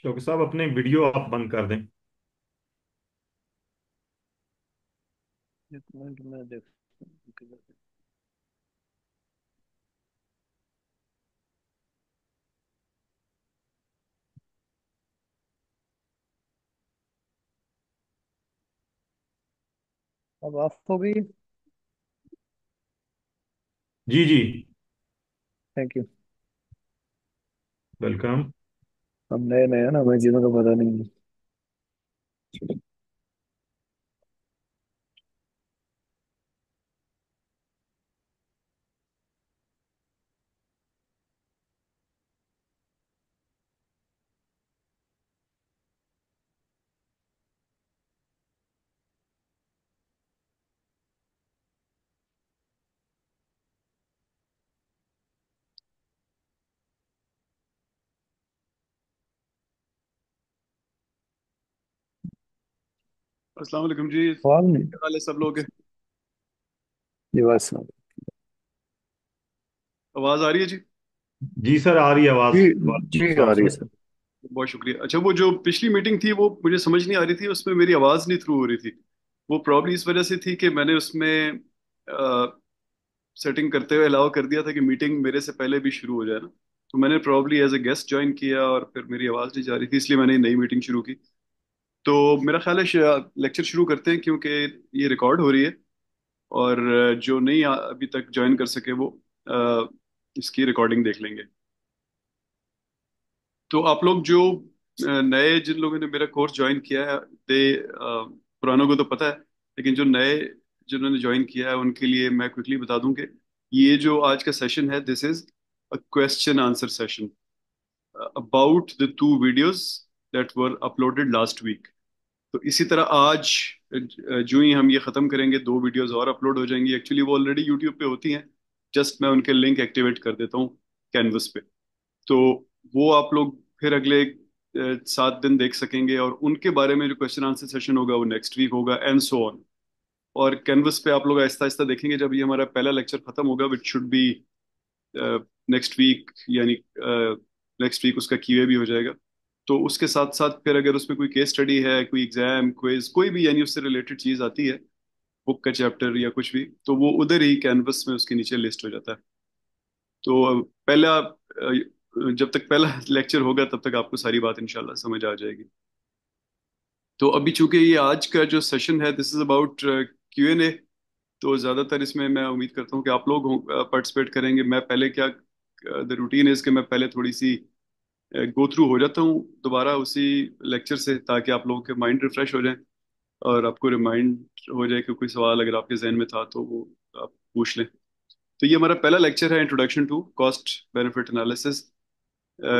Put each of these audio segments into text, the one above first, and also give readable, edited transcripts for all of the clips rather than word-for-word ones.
Doctor साहब, अपने video आप बंद कर दें। एक मिनट में देख। अब ऑफ हो गई। जी जी। Thank you. वेलकम। हम नए नए हैं ना, हमें चीज़ों का पता नहीं है। अस्सलाम वालेकुम जी। सवाल नहीं। क्या हाल है सब लोग? ये बात सुनो। आवाज आ रही है जी? जी सर, आ रही है आवाज। जी। वालेकुम जी अस्सलाम आ रही है सर। सर। बहुत शुक्रिया। अच्छा, वो जो पिछली मीटिंग थी वो मुझे समझ नहीं आ रही थी, उसमें मेरी आवाज नहीं थ्रू हो रही थी। वो प्रॉब्लम इस वजह से थी कि मैंने उसमें सेटिंग करते हुए अलाउ कर दिया था कि मीटिंग मेरे से पहले भी शुरू हो जाए ना। तो मैंने probably as a guest join किया और फिर मेरी आवाज नहीं जा रही थी, इसलिए मैंने नई मीटिंग शुरू की। तो मेरा ख्याल है लेक्चर शुरू करते हैं, क्योंकि ये रिकॉर्ड हो रही है। और जो नहीं अभी तक ज्वाइन कर सके वो अ, इसकी रिकॉर्डिंग देख लेंगे। तो आप लोग जो नए, जिन लोगों ने मेरा कोर्स ज्वाइन किया है, दे पुरानों को तो पता है, लेकिन जो नए जिन्होंने ज्वाइन किया है उनके लिए मैं क्विकली बता दूं कि ये जो आज का सेशन है, this is a question answer session about the two videos that were uploaded last week. तो इसी तरह आज जो ही हम ये खत्म करेंगे, दो वीडियोस और अपलोड हो जाएंगी। एक्चुअली वो ऑलरेडी यूट्यूब पे होती हैं, जस्ट मैं उनके लिंक एक्टिवेट कर देता हूँ कैनवस पे। तो वो आप लोग फिर अगले 7 दिन देख सकेंगे, और उनके बारे में जो क्वेश्चन आंसर सेशन होगा वो नेक्स्ट वीक होगा, एंड सो ऑन। और कैनवस पे आप लोग आहिस्ता आहिस्ता देखेंगे, जब ये हमारा पहला लेक्चर खत्म होगा, which should be next week, यानी नेक्स्ट वीक उसका क्यूए भी हो जाएगा। तो उसके साथ साथ फिर अगर उसमें कोई केस स्टडी है, कोई एग्जाम, क्विज, कोई भी यानी उससे रिलेटेड चीज आती है, बुक का चैप्टर या कुछ भी, तो वो उधर ही कैनवस में उसके नीचे लिस्ट हो जाता है। तो पहला जब तक पहला लेक्चर होगा तब तक आपको सारी बात इंशाल्लाह समझ आ जाएगी। तो अभी चूंकि ये आज का जो सेशन है, this is about Q and A. तो ज्यादातर इसमें मैं उम्मीद करता हूँ कि आप लोग पार्टिसिपेट करेंगे। मैं पहले क्या, द रूटीन है इसके, मैं पहले थोड़ी सी गो थ्रू हो जाता हूँ दोबारा उसी लेक्चर से, ताकि आप लोगों के माइंड रिफ्रेश हो जाए और आपको रिमाइंड हो जाए कि कोई सवाल अगर आपके जहन में था तो वो आप पूछ लें। तो ये हमारा पहला लेक्चर है, introduction to cost benefit analysis.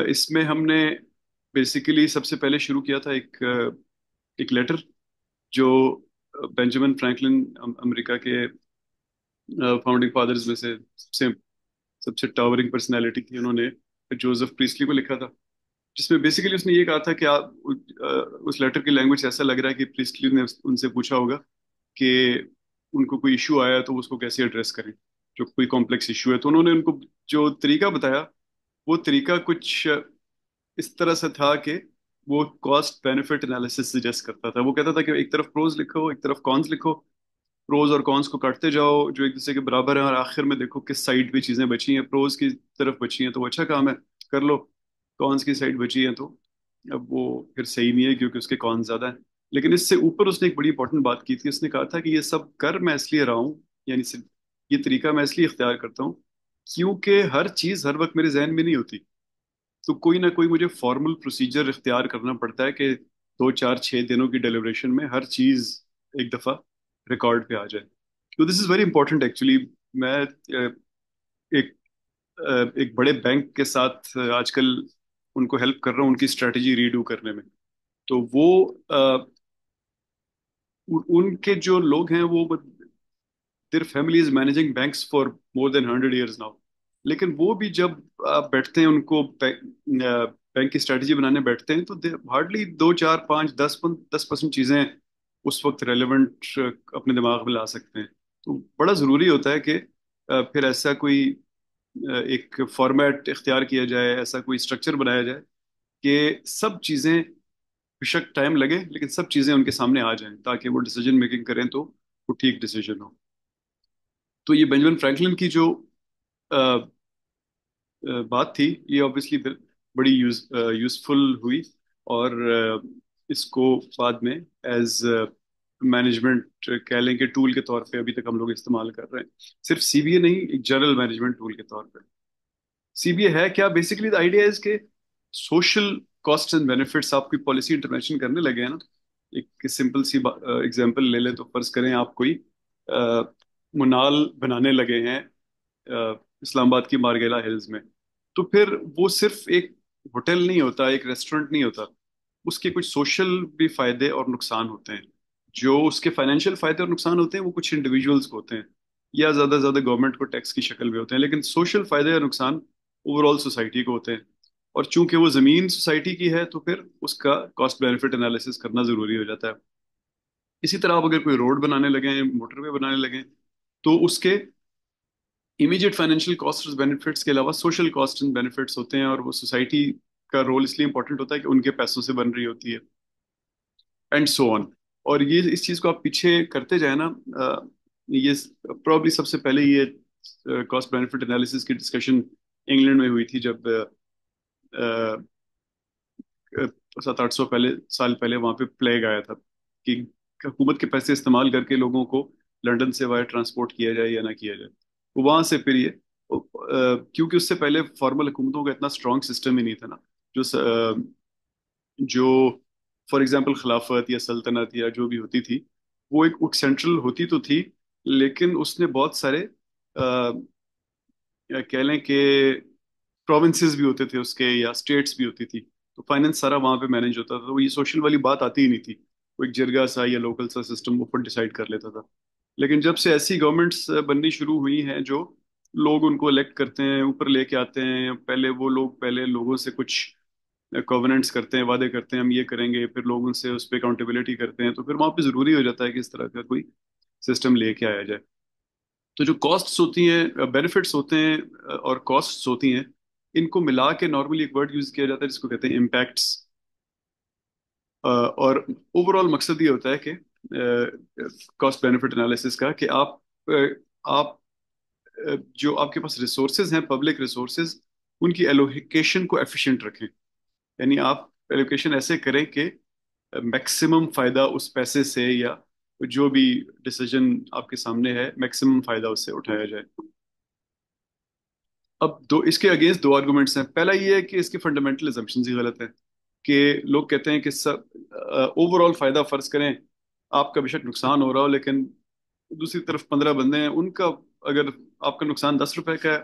इसमें हमने बेसिकली सबसे पहले शुरू किया था एक लेटर जो बेंजामिन फ्रैंकलिन, अमेरिका के फाउंडिंग फादर्स में से सबसे सबसे टावरिंग पर्सनैलिटी थी, उन्होंने जोसेफ प्रीस्टली को लिखा था। जिसमें बेसिकली उसने ये कहा था कि उस लेटर की लैंग्वेज ऐसा लग रहा है कि प्रीस्टली ने उनसे पूछा होगा कि उनको कोई इशू आया तो उसको कैसे एड्रेस करें, जो कोई कॉम्प्लेक्स इशू है। तो उन्होंने उनको जो तरीका बताया, वो तरीका कुछ इस तरह से था कि वो कॉस्ट बेनिफिट एनालिसिस सजेस्ट करता था। वो कहता था कि एक तरफ प्रोज लिखो, एक तरफ कॉन्स लिखो, प्रोज और कॉन्स को काटते जाओ जो एक दूसरे के बराबर हैं, और आखिर में देखो किस साइड पे चीजें बची हैं। प्रोज की तरफ बची हैं तो वो अच्छा काम है, कर लो। कॉन्स की साइड बची है तो अब वो फिर सही नहीं है, क्योंकि उसके कॉन्स ज्यादा है। लेकिन इससे ऊपर उसने एक बड़ी इंपॉर्टेंट बात की थी। उसने कहा था कि ये सब कर मैं इसलिए रहा हूँ, यानी सिर्फ ये तरीका मैं इसलिए इख्तियार करता हूँ क्योंकि हर चीज हर वक्त मेरे जहन में नहीं होती। तो कोई ना कोई मुझे फॉर्मल प्रोसीजर इख्तियार करना पड़ता है कि 2 4 6 दिनों की डिलीब्रेशन में हर चीज एक दफा रिकॉर्ड पे आ जाए। तो this is very important actually. मैं एक एक बड़े बैंक के साथ आजकल उनको हेल्प कर रहा हूँ उनकी स्ट्रेटेजी रीडू करने में। तो वो उनके जो लोग हैं वो, their family is managing banks for more than 100 years now. लेकिन वो भी जब बैठते हैं, उनको बैंक की स्ट्रेटेजी बनाने बैठते हैं, तो हार्डली 2 4 5 10% चीजें उस वक्त रेलेवेंट अपने दिमाग में ला सकते हैं। तो बड़ा जरूरी होता है कि फिर ऐसा कोई एक फॉर्मेट इख्तियार किया जाए, ऐसा कोई स्ट्रक्चर बनाया जाए कि सब चीजें, बेशक टाइम लगे लेकिन सब चीजें उनके सामने आ जाएं ताकि वो डिसीजन मेकिंग करें तो वो ठीक डिसीजन हो। तो ये बेंजामिन फ्रैंकलिन की जो बात थी, ये ऑब्वियसली बड़ी यूजफुल हुई। और इसको बाद में एज मैनेजमेंट कह लें कि टूल के तौर पे अभी तक हम लोग इस्तेमाल कर रहे हैं। सिर्फ सीबीए नहीं, एक जनरल मैनेजमेंट टूल के तौर पे। सीबीए है क्या? बेसिकली द आइडिया इज के सोशल कॉस्ट एंड बेनिफिट्स, आप कोई पॉलिसी इंटरवेंशन करने लगे हैं ना। एक सिंपल सी एग्जांपल ले लें तो फर्ज करें आप कोई अ, मुनाल बनाने लगे हैं इस्लामाबाद की मारगेला हिल्स में। तो फिर वो सिर्फ एक होटल नहीं होता, एक रेस्टोरेंट नहीं होता। उसके कुछ सोशल भी फायदे और नुकसान होते हैं। जो उसके फाइनेंशियल फायदे और नुकसान होते हैं वो कुछ इंडिविजुअल्स को होते हैं, या ज्यादा से ज्यादा गवर्नमेंट को टैक्स की शक्ल में होते हैं, लेकिन सोशल फायदे और नुकसान ओवरऑल सोसाइटी को होते हैं। और चूंकि वो जमीन सोसाइटी की है तो फिर उसका कॉस्ट बेनिफिट एनालिसिस करना जरूरी हो जाता है। इसी तरह आप अगर कोई रोड बनाने लगे, मोटरवे बनाने लगे, तो उसके इमीडिएट फाइनेंशियल कॉस्ट और बेनिफिट्स के अलावा सोशल कॉस्ट एंड बेनिफिट्स होते हैं, और वो सोसाइटी का रोल इसलिए इंपॉर्टेंट होता है कि उनके पैसों से बन रही होती है, एंड सो ऑन। और ये इस चीज को आप पीछे करते जाए ना, ये प्रॉब्ली सबसे पहले ये कॉस्ट बेनिफिट एनालिसिस की डिस्कशन इंग्लैंड में हुई थी, जब 700-800 साल पहले वहां पे प्लेग आया था कि हुकूमत के पैसे इस्तेमाल करके लोगों को लंदन से वाया ट्रांसपोर्ट किया जाए या ना किया जाए। तो वहां से फिर ये क्योंकि उससे पहले फॉर्मल हुकूमतों का इतना स्ट्रांग सिस्टम ही नहीं था ना, जो फॉर एग्जांपल खिलाफत या सल्तनत या जो भी होती थी, वो एक सेंट्रल होती तो थी, लेकिन उसने बहुत सारे या कह लें कि प्रोविंसेस भी होते थे उसके, या स्टेट्स भी होती थी। तो फाइनेंस सारा वहां पे मैनेज होता था, तो ये सोशल वाली बात आती ही नहीं थी। वो एक जरगा सा या लोकल सा सिस्टम ऊपर डिसाइड कर लेता था। लेकिन जब से ऐसी गवर्नमेंट्स बननी शुरू हुई हैं जो लोग उनको इलेक्ट करते हैं, ऊपर लेके आते हैं, पहले वो लोग पहले लोगों से कुछ कॉवेनेंट्स करते हैं, वादे करते हैं हम ये करेंगे, फिर लोग उनसे उस पर अकाउंटेबिलिटी करते हैं, तो फिर वहां पे जरूरी हो जाता है कि इस तरह का कोई सिस्टम लेके आया जाए। तो जो कॉस्ट्स होती हैं, बेनिफिट्स होते हैं और कॉस्ट्स होती हैं, इनको मिला के नॉर्मली एक वर्ड यूज किया जाता है जिसको कहते हैं इम्पैक्ट्स। और ओवरऑल मकसद ये होता है कि कॉस्ट बेनिफिट एनालिसिस का कि आप जो आपके पास रिसोर्सेज हैं, पब्लिक रिसोर्सेज, उनकी एलोकेशन को एफिशिएंट रखें। यानी आप एलोकेशन ऐसे करें कि मैक्सिमम फायदा उस पैसे से, या जो भी डिसीजन आपके सामने है, मैक्सिमम फायदा उससे उठाया जाए। अब दो इसके अगेंस्ट दो आर्गुमेंट्स हैं। पहला ये है कि इसके फंडामेंटल assumptions ही गलत है, कि लोग कहते हैं कि सब ओवरऑल फायदा फर्ज करें आपका बेशक नुकसान हो रहा हो, लेकिन दूसरी तरफ 15 बंदे हैं, उनका अगर आपका नुकसान 10 रुपए का है,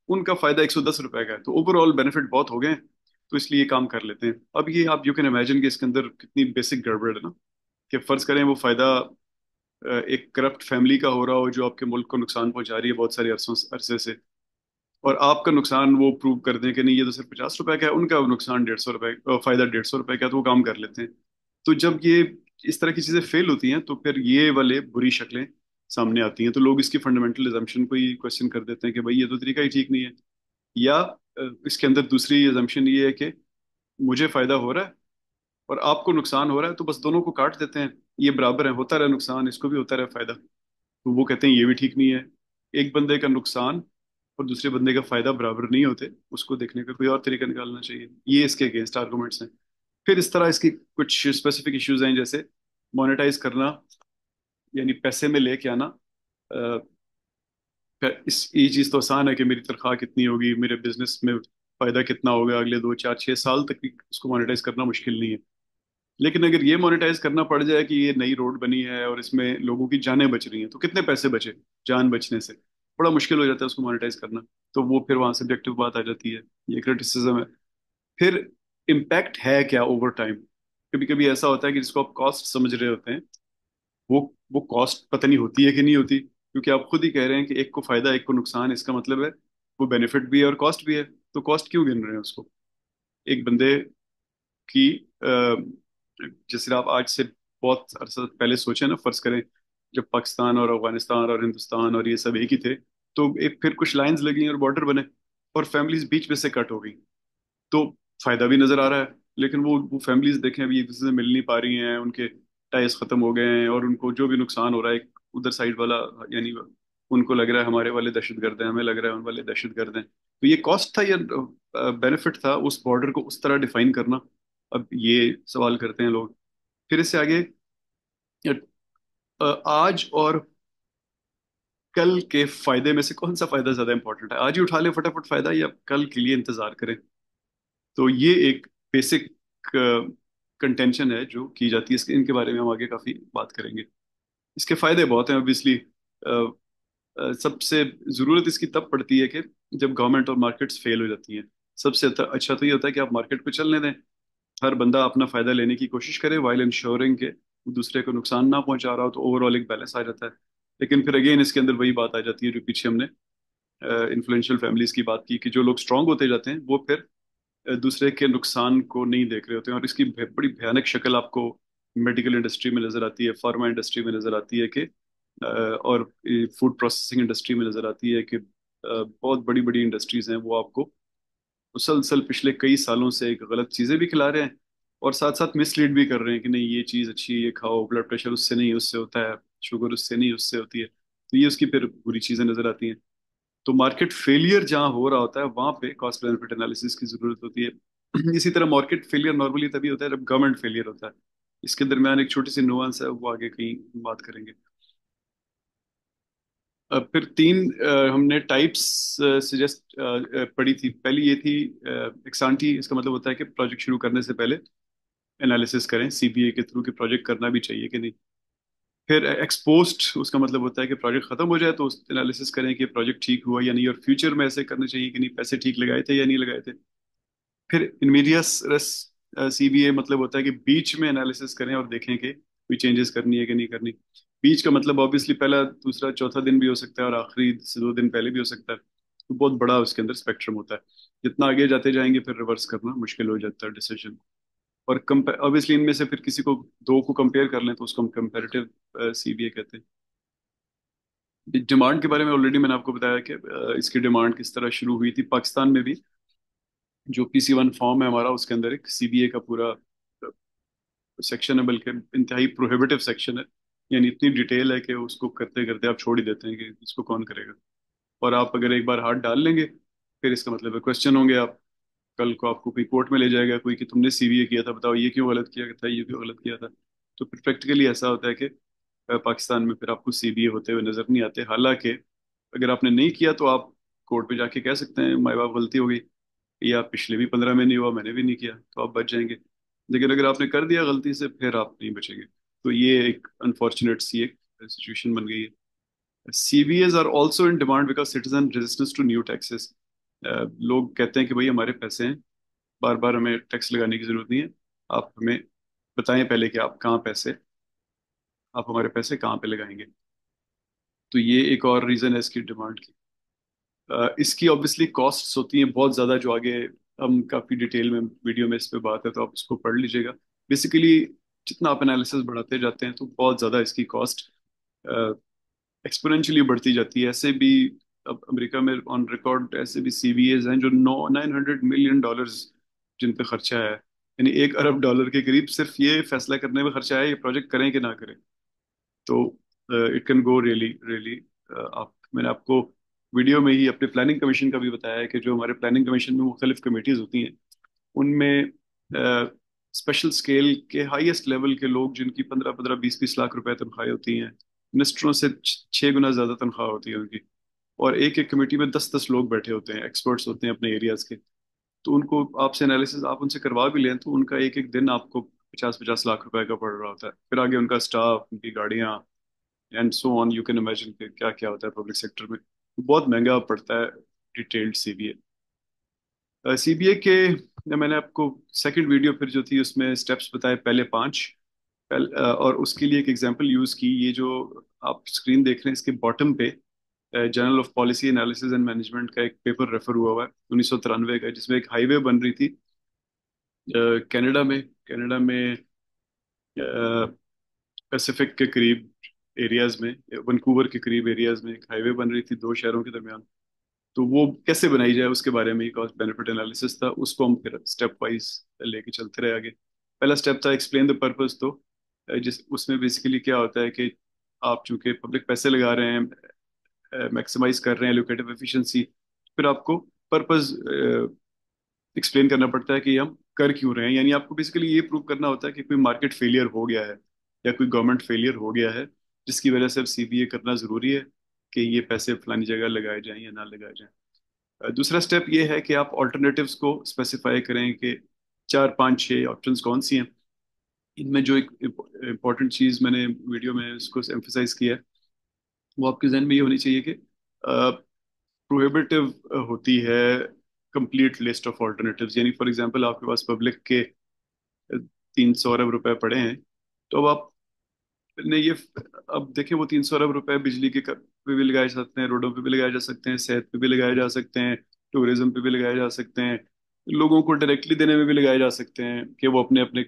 उनका फायदा 110 रुपए का है, तो ओवरऑल बेनिफिट बहुत हो गए, तो इसलिए ये काम कर लेते हैं। अब ये आप यू कैन इमेजिन कि इसके अंदर कितनी बेसिक गड़बड़ है ना, कि फर्ज करें वो फायदा एक करप्ट फैमिली का हो रहा हो जो आपके मुल्क को नुकसान पहुंचा रही है बहुत सारे अरसे से, और आपका नुकसान वो प्रूव कर दें कि नहीं ये तो सिर्फ 50 रुपए का है, उनका उनुकसान 150 रुपए, फायदा 150 रुपए का है, तो वो काम कर लेते हैं। तो जब ये इस तरह की चीजें फेल होती हैं तो फिर ये वाले बुरी शक्लें सामने आती हैं, तो लोग इसकी फंडामेंटल एजम्पशन को ही क्वेश्चन कर देते हैं कि भाई ये तो तरीका ही ठीक नहीं है। या इसके अंदर दूसरी एजम्पशन ये है कि मुझे फायदा हो रहा है और आपको नुकसान हो रहा है, तो बस दोनों को काट देते हैं, ये बराबर है, होता रहे नुकसान, इसको भी होता रहे फायदा। तो वो कहते हैं ये भी ठीक नहीं है। एक बंदे का नुकसान और दूसरे बंदे का फायदा बराबर नहीं होते, उसको देखने का कोई और तरीका निकालना चाहिए। ये इसके अगेंस्ट आर्गूमेंट्स हैं। फिर इस तरह इसकी कुछ स्पेसिफिक इश्यूज हैं, जैसे मोनेटाइज करना, यानी पैसे में लेके आना। अ, इस ये चीज़ तो आसान है कि मेरी तनख्वाह कितनी होगी, मेरे बिजनेस में फायदा कितना होगा अगले 2 4 6 साल तक, भी इसको मोनेटाइज करना मुश्किल नहीं है। लेकिन अगर ये मोनेटाइज करना पड़ जाए कि ये नई रोड बनी है और इसमें लोगों की जानें बच रही हैं, तो कितने पैसे बचे जान बचने से, बड़ा मुश्किल हो जाता है उसको मोनेटाइज करना। तो वो फिर वहां सब्जेक्टिव बात आ जाती है, ये क्रिटिसिज्म है। फिर इम्पैक्ट है क्या ओवर टाइम? कभी कभी ऐसा होता है कि जिसको आप कॉस्ट समझ रहे होते हैं, वो वो कॉस्ट पता नहीं होती है कि नहीं होती, क्योंकि आप खुद ही कह रहे हैं कि एक को फायदा एक को नुकसान, इसका मतलब है वो बेनिफिट भी है और कॉस्ट भी है। तो कॉस्ट क्यों गिन रहे हैं उसको? एक बंदे कि जैसे आप आज से बहुत अरसा पहले सोचे ना, फर्ज करें जब पाकिस्तान और अफगानिस्तान और हिंदुस्तान और ये सब एक ही थे, तो एक फिर कुछ लाइंस लगी और बॉर्डर बने और फैमिलीज बीच में से कट हो गई, तो फायदा भी नजर आ रहा है, लेकिन वो फैमिलीज देखें अभी एक दूसरे से मिल नहीं पा रही हैं, उनके टाइज खत्म हो गए हैं, और उनको जो भी नुकसान हो रहा है उधर साइड वाला, यानी उनको लग रहा है हमारे वाले दहशतगर्द हैं, हमें लग रहा है उन वाले दहशतगर्द हैं। तो ये कॉस्ट था या बेनिफिट था उस बॉर्डर को उस तरह डिफाइन करना? अब ये सवाल करते हैं लोग। फिर इससे आगे, आज और कल के फायदे में से कौन सा फायदा ज्यादा इंपॉर्टेंट है? आज ही उठा ले फटाफट फायदा, या कल के लिए इंतजार करें? तो ये एक बेसिक कंटेंशन है जो की जाती है, इसके इनके बारे में हम आगे काफी बात करेंगे। इसके फायदे बहुत हैं ऑब्वियसली। सबसे जरूरत इसकी तब पड़ती है कि जब गवर्नमेंट और मार्केट्स फेल हो जाती हैं। सबसे अच्छा तो ये होता है कि आप मार्केट को चलने दें, हर बंदा अपना फायदा लेने की कोशिश करे वाइल इंश्योरिंग के दूसरे को नुकसान ना पहुंचा रहा हो, तो ओवरऑल एक बैलेंस आ जाता है। लेकिन फिर अगेन इसके अंदर वही बात आ जाती है जो पीछे हमने इन्फ्लुएंशियल फैमिलीज की बात की, कि जो लोग स्ट्रांग होते जाते हैं वो फिर दूसरे के नुकसान को नहीं देख रहे होते हैं। और इसकी बड़ी भयानक शक्ल आपको मेडिकल इंडस्ट्री में नजर आती है, फार्मा इंडस्ट्री में नजर आती है कि और फूड प्रोसेसिंग इंडस्ट्री में नजर आती है कि बहुत बड़ी बड़ी इंडस्ट्रीज हैं, वो आपको मुसलसल पिछले कई सालों से एक गलत चीजें भी खिला रहे हैं, और साथ साथ मिसलीड भी कर रहे हैं कि नहीं ये चीज अच्छी है, ये खाओ, ब्लड प्रेशर उससे नहीं उससे होता है, शुगर उससे नहीं उससे होती है। तो ये उसकी फिर बुरी चीजें नजर आती हैं। तो मार्केट फेलियर जहां हो रहा होता है वहां पे कॉस्ट बेनिफिट एनालिसिस की जरूरत होती है। इसी तरह मार्केट फेलियर नॉर्मली तभी होता है जब गवर्नमेंट फेलियर होता है। इसके दरमियान एक छोटी सी नुआंस है, वो आगे कहीं बात करेंगे। फिर तीन हमने टाइप्स सजेस्ट पढ़ी थी। पहली ये थी एक्सांटी, इसका मतलब होता है कि प्रोजेक्ट शुरू करने से पहले एनालिसिस करें सीबीए के थ्रू कि प्रोजेक्ट करना भी चाहिए कि नहीं। फिर एक्सपोस्ट, उसका मतलब होता है कि प्रोजेक्ट खत्म हो जाए तो उस एनालिसिस करें कि प्रोजेक्ट ठीक हुआ या नहीं, और फ्यूचर में ऐसे करना चाहिए कि नहीं, पैसे ठीक लगाए थे या नहीं लगाए थे। फिर इन मीडियस रेस सीबीए मतलब होता है कि बीच में एनालिसिस करें और देखें कि कोई चेंजेस करनी है कि नहीं करनी। बीच का मतलब ऑब्वियसली पहला दूसरा चौथा दिन भी हो सकता है, और आखिरी से 2 दिन पहले भी हो सकता है। तो बहुत बड़ा उसके अंदर स्पेक्ट्रम होता है। जितना आगे जाते जाएंगे फिर रिवर्स करना मुश्किल हो जाता है डिसीजन। और ऑब्वियसली इनमें से फिर किसी को दो को कंपेयर कर लें तो उसको हम कंपेरेटिव सीबीए कहते हैं। डिमांड के बारे में ऑलरेडी मैंने आपको बताया कि इसकी डिमांड किस तरह शुरू हुई थी पाकिस्तान में भी। जो पीसी 1 फॉर्म है हमारा, उसके अंदर एक सीबीए का पूरा सेक्शन है, बल्कि इंतहाई प्रोहिबिटिव सेक्शन है। यानी इतनी डिटेल है कि उसको करते करते आप छोड़ ही देते हैं कि इसको कौन करेगा। और आप अगर एक बार हाथ डाल लेंगे फिर इसका मतलब है क्वेश्चन होंगे आप। कल को आपको कोई कोर्ट में ले जाएगा कोई कि तुमने सीबीए किया था, बताओ ये क्यों गलत किया था, ये क्यों गलत किया था। तो फिर प्रैक्टिकली ऐसा होता है कि पाकिस्तान में फिर आपको सीबीए होते हुए नजर नहीं आते। हालांकि अगर आपने नहीं किया तो आप कोर्ट पे जाके कह सकते हैं माई बाप गलती हो गई, या पिछले भी 15 में नहीं हुआ, मैंने भी नहीं किया, तो आप बच जाएंगे। लेकिन अगर आपने कर दिया गलती से फिर आप नहीं बचेंगे। तो ये एक अनफॉर्चुनेट सी एक सिचुएशन बन गई है। CVAs are also in demand because citizen resistance to new taxes. लोग कहते हैं कि भाई हमारे पैसे हैं, बार बार हमें टैक्स लगाने की जरूरत नहीं है, आप हमें बताएं पहले कि आप हमारे पैसे कहाँ पे लगाएंगे। तो ये एक और रीजन है इसकी डिमांड की। इसकी ऑब्वियसली कॉस्ट्स होती हैं बहुत ज़्यादा, जो आगे हम काफ़ी डिटेल में वीडियो में इस पे बात है, तो आप उसको पढ़ लीजिएगा। बेसिकली जितना आप एनालिसिस बढ़ाते जाते हैं तो बहुत ज़्यादा इसकी कॉस्ट एक्सपोनेंशियली बढ़ती जाती है। ऐसे भी अब अमेरिका में ऑन रिकॉर्ड ऐसे भी सीवीएज हैं जो 900 मिलियन डॉलर्स जिन पे खर्चा है, यानी 1 अरब डॉलर के करीब सिर्फ ये फैसला करने में खर्चा है ये प्रोजेक्ट करें कि ना करें। तो it can go really really. आप मैंने आपको वीडियो में ही अपने प्लानिंग कमीशन का भी बताया है कि जो हमारे प्लानिंग कमीशन में मुख्तलिफ कमेटीज होती हैं उनमें स्पेशल स्केल के हाईएस्ट लेवल के लोग जिनकी 15-15 20-20 लाख रुपए तनख्वाहें होती हैं, मिनिस्टरों से 6 गुना ज्यादा तनख्वाह होती है उनकी। और एक एक कमेटी में 10-10 लोग बैठे होते हैं, एक्सपर्ट्स होते हैं अपने एरियाज के। तो उनको आपसे एनालिसिस आप उनसे करवा भी लें तो उनका एक एक दिन आपको 50-50 लाख रुपए का पड़ रहा होता है। फिर आगे उनका स्टाफ, उनकी गाड़ियाँ, and so on. You can imagine क्या क्या होता है पब्लिक सेक्टर में। बहुत महंगा पड़ता है डिटेल्ड सीबीए। सीबीए के मैंने आपको सेकंड वीडियो फिर जो थी उसमें स्टेप्स बताए, पहले 5। और उसके लिए एक एग्जांपल यूज की, ये जो आप स्क्रीन देख रहे हैं इसके बॉटम पे journal of policy analysis and management का एक पेपर रेफर हुआ हुआ है 1993 का, जिसमें एक हाईवे बन रही थी कनाडा में पैसिफिक के करीब एरियाज में, वैंकूवर के करीब एरियाज में एक हाईवे बन रही थी दो शहरों के दरमियान। तो वो कैसे बनाई जाए उसके बारे में कॉस्ट बेनिफिट एनालिसिस था, उसको हम फिर स्टेप वाइज लेके चलते रहे आगे। पहला स्टेप था एक्सप्लेन द पर्पस। तो जिस उसमें बेसिकली क्या होता है कि आप चूंकि पब्लिक पैसे लगा रहे हैं, मैक्सिमाइज कर रहे हैं एलोकेटिव एफिशिएंसी, फिर आपको पर्पस एक्सप्लेन करना पड़ता है कि हम कर क्यों रहे हैं। यानी आपको बेसिकली ये प्रूव करना होता है कि कोई मार्केट फेलियर हो गया है या कोई गवर्नमेंट फेलियर हो गया है, जिसकी वजह से अब सीबीए करना जरूरी है कि ये पैसे फलानी जगह लगाए जाएं या ना लगाए जाएं। दूसरा स्टेप ये है कि आप ऑल्टरनेटिव्स को स्पेसिफाई करें कि चार पांच छह ऑप्शंस कौन सी हैं। इनमें जो एक इम्पॉर्टेंट चीज मैंने वीडियो में इसको एम्फेसाइज किया है, वो आपके जहन में ये होनी चाहिए कि प्रोहिबिटिव होती है कंप्लीट लिस्ट ऑफ ऑल्टरनेटिव्स। यानी फॉर एग्जांपल आपके पास पब्लिक के 300 अरब रुपए पड़े हैं, तो अब आप ने ये अब देखिए वो 300 अरब रुपए बिजली के पे भी लगाए जा सकते हैं, रोडों पे भी लगाए जा सकते हैं, सेहत पे भी लगाए जा सकते हैं, टूरिज्म पे भी लगाए जा सकते हैं, लोगों को डायरेक्टली देने में भी लगाए जा सकते हैं कि वो अपने अपने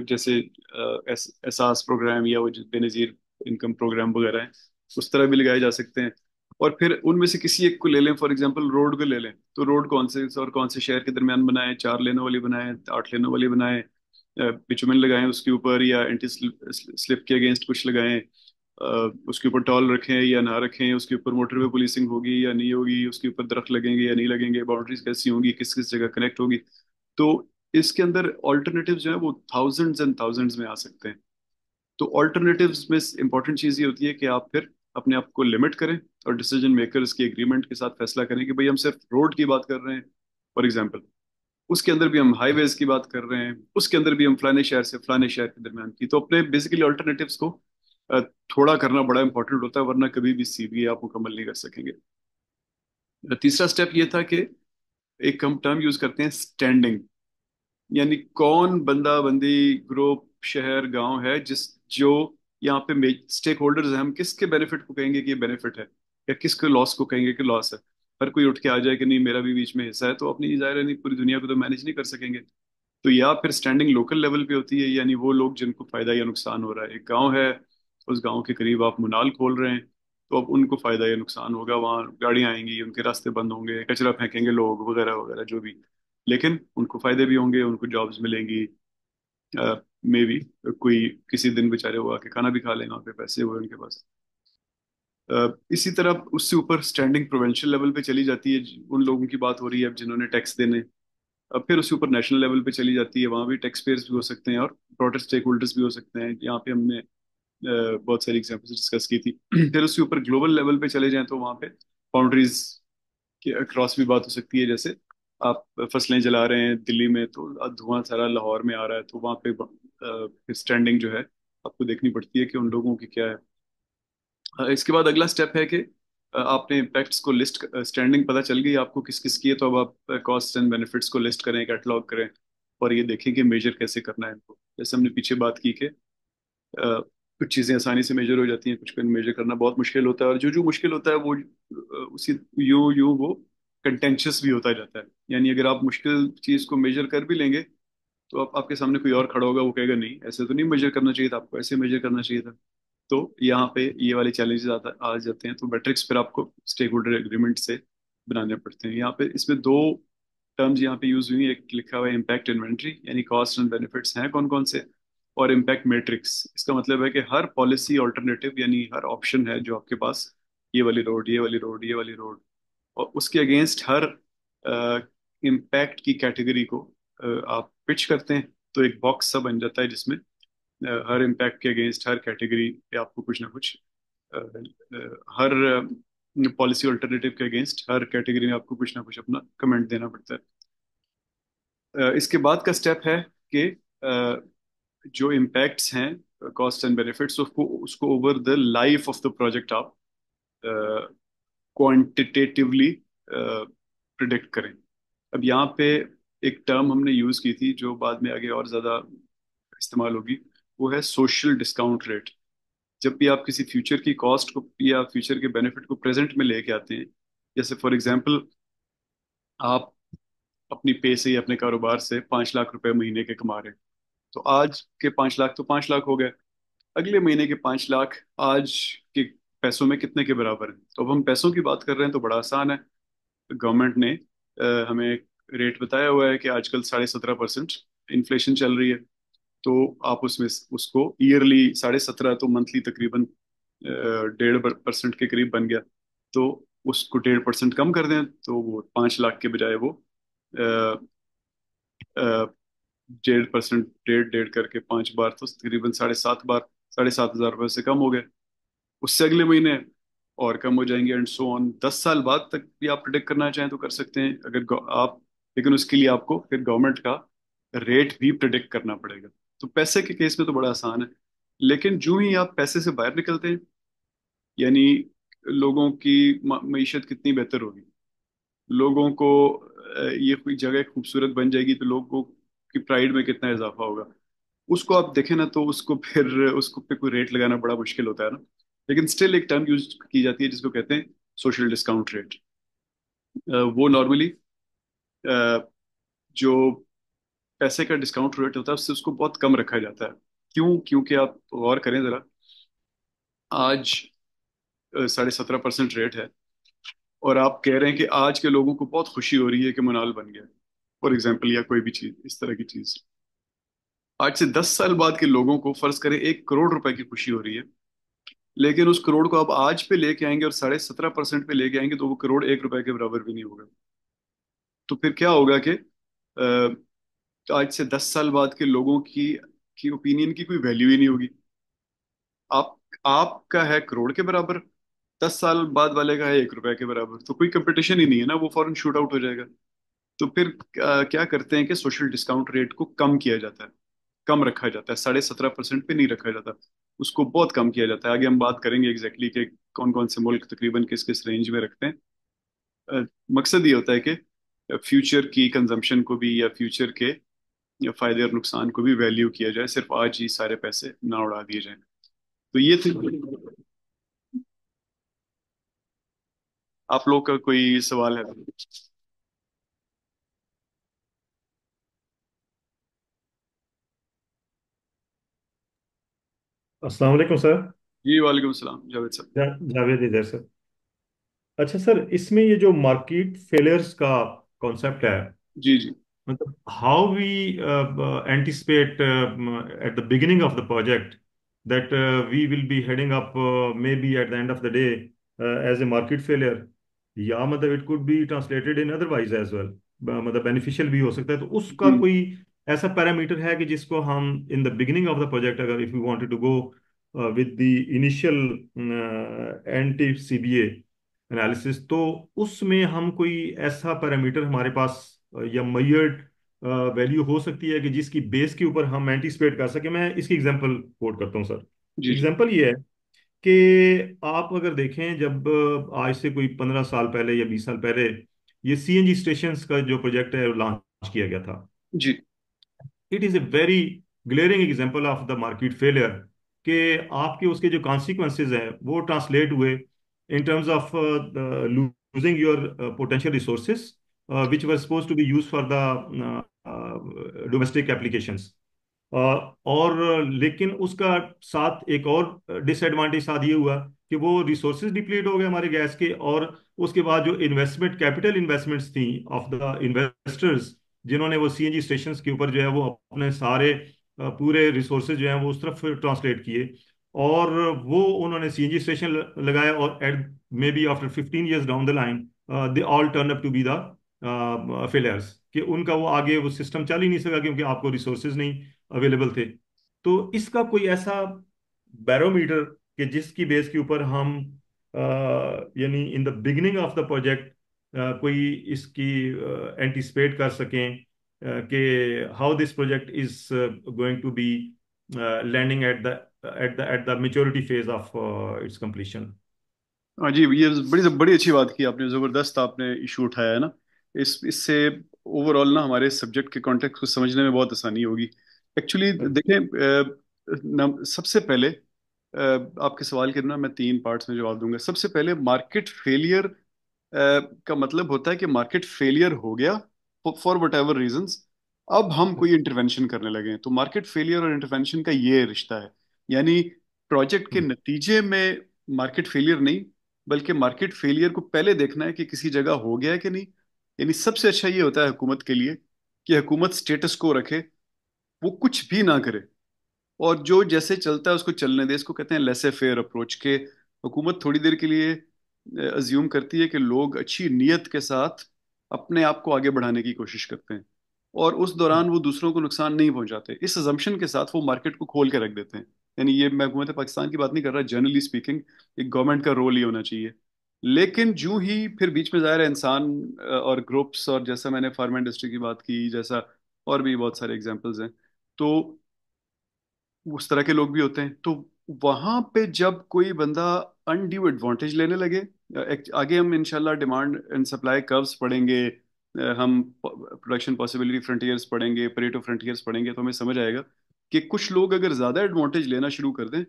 जैसे एहसास प्रोग्राम या वो जो बेनजीर इनकम प्रोग्राम वगैरह है उस तरह भी लगाए जा सकते हैं। और फिर उनमें से किसी एक को ले लें, फॉर एग्जांपल रोड को ले लें, तो रोड कौन से और कौन से शहर के दरमियान बनाए, 4 लेनों वाली बनाए, 8 लेनों वाली बनाए, बिचुमन लगाएं उसके ऊपर या एंटी स्लिप के अगेंस्ट कुछ लगाएं, उसके ऊपर टॉल रखें या ना रखें, उसके ऊपर मोटरवे पुलिसिंग होगी या नहीं होगी, उसके ऊपर दरख्त लगेंगे या नहीं लगेंगे, बाउंड्रीज कैसी होंगी, किस किस जगह कनेक्ट होगी। तो इसके अंदर ऑल्टरनेटिव जो है वो थाउजेंड्स एंड थाउजेंड्स में आ सकते हैं। तो ऑल्टरनेटिव्स में इंपॉर्टेंट चीज ये होती है कि आप फिर अपने आप को लिमिट करें और डिसीजन मेकर्स की एग्रीमेंट के साथ फैसला करें कि भाई हम सिर्फ रोड की बात कर रहे हैं, फॉर एग्जाम्पल, उसके अंदर भी हम हाईवेज की बात कर रहे हैं, उसके अंदर भी हम फलाने शहर से फलाने शहर के दरमियान की। तो अपने बेसिकली ऑल्टरनेटिव्स को थोड़ा करना बड़ा इंपॉर्टेंट होता है, वरना कभी भी सीबीए आप मुकम्मल नहीं कर सकेंगे। तीसरा स्टेप ये था कि एक हम टर्म यूज करते हैं स्टैंडिंग। यानी कौन बंदा बंदी ग्रुप शहर गांव है जिस जो यहाँ पे स्टेक होल्डर्स हैं, हम किसके बेनिफिट को कहेंगे कि ये बेनिफिट है या किसके लॉस को कहेंगे कि लॉस है। हर कोई उठ के आ जाए कि नहीं मेरा भी बीच में हिस्सा है, तो अपनी जाहिर है नहीं पूरी दुनिया को तो मैनेज नहीं कर सकेंगे। तो या फिर स्टैंडिंग लोकल लेवल पे होती है, यानी वो लोग जिनको फायदा या नुकसान हो रहा है। एक गांव है, उस गांव के करीब आप मुनाल खोल रहे हैं, तो अब उनको फायदा या नुकसान होगा, वहाँ गाड़ियां आएंगी, उनके रास्ते बंद होंगे, कचरा फेंकेंगे लोग वगैरह वगैरह जो भी। लेकिन उनको फायदे भी होंगे, उनको जॉब्स मिलेंगी, मे बी कोई किसी दिन बेचारे वो आके खाना भी खा लेंगे, वहाँ पे पैसे हुए उनके पास। इसी तरह उससे ऊपर स्टैंडिंग प्रोविंशियल लेवल पे चली जाती है, उन लोगों की बात हो रही है अब जिन्होंने टैक्स देने। अब फिर उसके ऊपर नेशनल लेवल पे चली जाती है, वहाँ भी टैक्स पेयर्स भी हो सकते हैं और ब्रॉडर स्टेक होल्डर्स भी हो सकते हैं। यहाँ पे हमने बहुत सारी एग्जांपल्स डिस्कस की थी। फिर उसके ऊपर ग्लोबल लेवल पे चले जाएं तो वहाँ पे बाउंड्रीज के अक्रॉस भी बात हो सकती है। जैसे आप फसलें जला रहे हैं दिल्ली में, तो धुआं सारा लाहौर में आ रहा है, तो वहाँ पे फिर स्टैंडिंग जो है आपको देखनी पड़ती है कि उन लोगों की क्या है। इसके बाद अगला स्टेप है कि आपने इम्पैक्ट्स को लिस्ट, स्टैंडिंग पता चल गई आपको किस किस की है, तो अब आप कॉस्ट एंड बेनिफिट्स को लिस्ट करें, कैटलॉग करें और ये देखें कि मेजर कैसे करना है इनको। जैसे हमने पीछे बात की कि कुछ चीज़ें आसानी से मेजर हो जाती हैं, कुछ को मेजर करना बहुत मुश्किल होता है, और जो जो मुश्किल होता है वो उसी यूं यूं वो कंटेंशियस भी होता जाता है। यानी अगर आप मुश्किल चीज़ को मेजर कर भी लेंगे, तो आप आपके सामने कोई और खड़ा होगा, वो कहेगा नहीं ऐसे तो नहीं मेजर करना चाहिए था, आपको ऐसे मेजर करना चाहिए था। तो यहाँ पे ये वाले चैलेंजेस आ जाते हैं। तो मैट्रिक्स फिर आपको स्टेक होल्डर एग्रीमेंट से बनाने पड़ते हैं। यहाँ पे इसमें दो टर्म्स यहाँ पे यूज हुई हैं। एक लिखा हुआ है इम्पैक्ट इन्वेंट्री, यानी कॉस्ट एंड बेनिफिट्स हैं कौन कौन से, और इम्पैक्ट मैट्रिक्स, इसका मतलब है कि हर पॉलिसी ऑल्टरनेटिव यानी हर ऑप्शन है जो आपके पास, ये वाली रोड, ये वाली रोड, ये वाली रोड, और उसके अगेंस्ट हर इम्पैक्ट की कैटेगरी को आप पिच करते हैं। तो एक बॉक्स सा बन जाता है जिसमें हर इम्पैक्ट के अगेंस्ट हर कैटेगरी पे आपको कुछ ना कुछ, हर पॉलिसी अल्टरनेटिव के अगेंस्ट हर कैटेगरी में आपको कुछ ना कुछ अपना कमेंट देना पड़ता है। इसके बाद का स्टेप है कि जो इम्पैक्ट्स हैं कॉस्ट एंड बेनिफिट्स, उसको उसको over the life of the project आप क्वांटिटेटिवली प्रिडिक्ट करें। अब यहाँ पे एक टर्म हमने यूज की थी जो बाद में आगे और ज्यादा इस्तेमाल होगी, वो है सोशल डिस्काउंट रेट। जब भी आप किसी फ्यूचर की कॉस्ट को या फ्यूचर के बेनिफिट को प्रेजेंट में लेके आते हैं, जैसे फॉर एग्जांपल आप अपनी पे से या अपने कारोबार से 5 लाख रुपए महीने के कमा रहे हैं, तो आज के 5 लाख तो 5 लाख हो गए, अगले महीने के 5 लाख आज के पैसों में कितने के बराबर है। तो अब हम पैसों की बात कर रहे हैं तो बड़ा आसान है, गवर्नमेंट ने हमें रेट बताया हुआ है कि आजकल 17.5% इन्फ्लेशन चल रही है। तो आप उसमें उसको ईयरली 17.5 तो मंथली तकरीबन 1.5% के करीब बन गया। तो उसको 1.5% कम कर दें तो वो 5 लाख के बजाय वो 1.5%, डेढ़ डेढ़ करके 5 बार तो तकरीबन 7.5 बार, 7,500 रुपये से कम हो गए। उससे अगले महीने और कम हो जाएंगे एंड सो ऑन। 10 साल बाद तक भी आप प्रिडिक्ट करना चाहें तो कर सकते हैं अगर आप, लेकिन उसके लिए आपको फिर गवर्नमेंट का रेट भी प्रिडिक्ट करना पड़ेगा। तो पैसे के केस में तो बड़ा आसान है, लेकिन जो ही आप पैसे से बाहर निकलते हैं, यानी लोगों की मईशत कितनी बेहतर होगी, लोगों को ये कोई जगह खूबसूरत बन जाएगी तो लोगों की प्राइड में कितना इजाफा होगा, उसको आप देखें ना तो उसको फिर उसको पे कोई रेट लगाना बड़ा मुश्किल होता है ना। लेकिन स्टिल एक टर्म यूज की जाती है जिसको कहते हैं सोशल डिस्काउंट रेट। वो नॉर्मली जो पैसे का डिस्काउंट रेट होता है उससे उसको बहुत कम रखा जाता है। क्यों? क्योंकि आप गौर करें जरा, आज 17.5% रेट है और आप कह रहे हैं कि आज के लोगों को बहुत खुशी हो रही है कि मनाल बन गया, फॉर एग्जाम्पल, या कोई भी चीज इस तरह की चीज। आज से 10 साल बाद के लोगों को फर्ज करें 1 करोड़ रुपए की खुशी हो रही है, लेकिन उस करोड़ को आप आज पे लेके आएंगे और 17.5% पे लेके आएंगे तो वो करोड़ 1 रुपए के बराबर भी नहीं होगा। तो फिर क्या होगा कि आज से 10 साल बाद के लोगों की ओपिनियन की कोई वैल्यू ही नहीं होगी। आप आपका है करोड़ के बराबर, 10 साल बाद वाले का है 1 रुपए के बराबर, तो कोई कंपटीशन ही नहीं है ना, वो फौरन शूट आउट हो जाएगा। तो फिर क्या करते हैं कि सोशल डिस्काउंट रेट को कम किया जाता है, कम रखा जाता है, 17.5% पे नहीं रखा जाता, उसको बहुत कम किया जाता है। आगे हम बात करेंगे एग्जैक्टली कि कौन कौन से मुल्क तकरीबन किस किस रेंज में रखते हैं। मकसद ये होता है कि फ्यूचर की कंजम्पशन को भी या फ्यूचर के या फायदे और नुकसान को भी वैल्यू किया जाए, सिर्फ आज ही सारे पैसे ना उड़ा दिए जाएं। तो ये थी। आप लोग का कोई सवाल है? अस्सलाम वालेकुम सर। जी वालेकुम सलाम जावेद साहब। जावेद इधर सर। अच्छा सर, इसमें ये जो मार्केट फेलियर्स का कॉन्सेप्ट है, जी जी। मतलब how we anticipate at the beginning of the project that we will be heading up maybe at the end of the day as a market failure, या मतलब it could be translated in otherwise as well, मतलब beneficial भी हो सकता है। तो उसका हम्म कोई ऐसा पैरामीटर है कि जिसको हम in the beginning of the project, अगर if you wanted to go with the initial anti CBA analysis, तो उसमें हम कोई ऐसा पैरामीटर हमारे पास या मैयर्ड वैल्यू हो सकती है कि जिसकी बेस के ऊपर हम एंटीसिपेट कर सके। मैं इसकी एग्जांपल कोट करता हूँ सर। जी जी। एग्जांपल ये है कि आप अगर देखें, जब आज से कोई 15 साल पहले या 20 साल पहले ये सीएनजी स्टेशंस का जो प्रोजेक्ट है लॉन्च किया गया था, जी it is a very glaring example of the market failure कि आपके उसके जो कॉन्सिक्वेंसेज हैं वो ट्रांसलेट हुए in terms of losing your potential resources which were suppose to be use for the domestic applications. और लेकिन उसका साथ एक और डिसएडवांटेज साथ ये हुआ कि वो रिसोर्सेज डिप्लीट हो गए हमारे गैस के, और उसके बाद जो इन्वेस्टमेंट, कैपिटल इन्वेस्टमेंट्स थी ऑफ द इन्वेस्टर्स, जिन्होंने वो सीएनजी स्टेशंस के ऊपर जो है वो अपने सारे पूरे रिसोर्सेज जो हैं वो उस तरफ ट्रांसलेट किए, और वो उन्होंने सीएनजी स्टेशन लगाया, और at may be after 15 years down the line they all turn up to be the failures, कि उनका वो आगे वो सिस्टम चल ही नहीं सका क्योंकि आपको रिसोर्सेज नहीं अवेलेबल थे। तो इसका कोई ऐसा बैरोमीटर कि जिसकी बेस के ऊपर हम यानी in the beginning of the project कोई इसकी एंटिसिपेट कर सकें कि how this project is going to be landing at the maturity phase of its completion. हाँ जी, ये बड़ी बड़ी अच्छी बात की आपने, जबरदस्त आपने इशू उठाया है ना। इससे ओवरऑल ना हमारे सब्जेक्ट के कॉन्टेक्स्ट को समझने में बहुत आसानी होगी। एक्चुअली देखें, सबसे पहले आपके सवाल के ना मैं 3 पार्ट्स में जवाब दूंगा। सबसे पहले मार्केट फेलियर का मतलब होता है कि मार्केट फेलियर हो गया फॉर वट एवर रीजन्स, अब हम कोई इंटरवेंशन करने लगे हैं। तो मार्केट फेलियर और इंटरवेंशन का ये रिश्ता है, यानी प्रोजेक्ट के नतीजे में मार्केट फेलियर नहीं, बल्कि मार्केट फेलियर को पहले देखना है कि किसी जगह हो गया है कि नहीं। यानी सबसे अच्छा ये होता है हुकूमत के लिए कि हुकूमत स्टेटस को रखे, वो कुछ भी ना करे, और जो जैसे चलता है उसको चलने दे। इसको कहते हैं लेसे फेयर अप्रोच के। हुकूमत थोड़ी देर के लिए अज्यूम करती है कि लोग अच्छी नीयत के साथ अपने आप को आगे बढ़ाने की कोशिश करते हैं, और उस दौरान वो दूसरों को नुकसान नहीं पहुंचाते। इस अजम्पशन के साथ वो मार्केट को खोल के रख देते हैं। यानी ये मैं हुकूमत पाकिस्तान की बात नहीं कर रहा, जनरली स्पीकिंग एक गवर्नमेंट का रोल ही होना चाहिए। लेकिन जूं ही फिर बीच में ज़ाहिर है इंसान और ग्रुप्स, और जैसा मैंने फार्मा इंडस्ट्री की बात की, जैसा और भी बहुत सारे एग्जांपल्स हैं, तो उस तरह के लोग भी होते हैं। तो वहां पे जब कोई बंदा अनड्यू एडवांटेज लेने लगे, आगे हम इंशाल्लाह डिमांड एंड सप्लाई कर्व्स पढ़ेंगे, हम प्रोडक्शन पॉसिबिलिटी फ्रंटियर्स पढ़ेंगे, परेटो फ्रंटियर्स पढ़ेंगे, तो हमें समझ आएगा कि कुछ लोग अगर ज्यादा एडवांटेज लेना शुरू कर दें,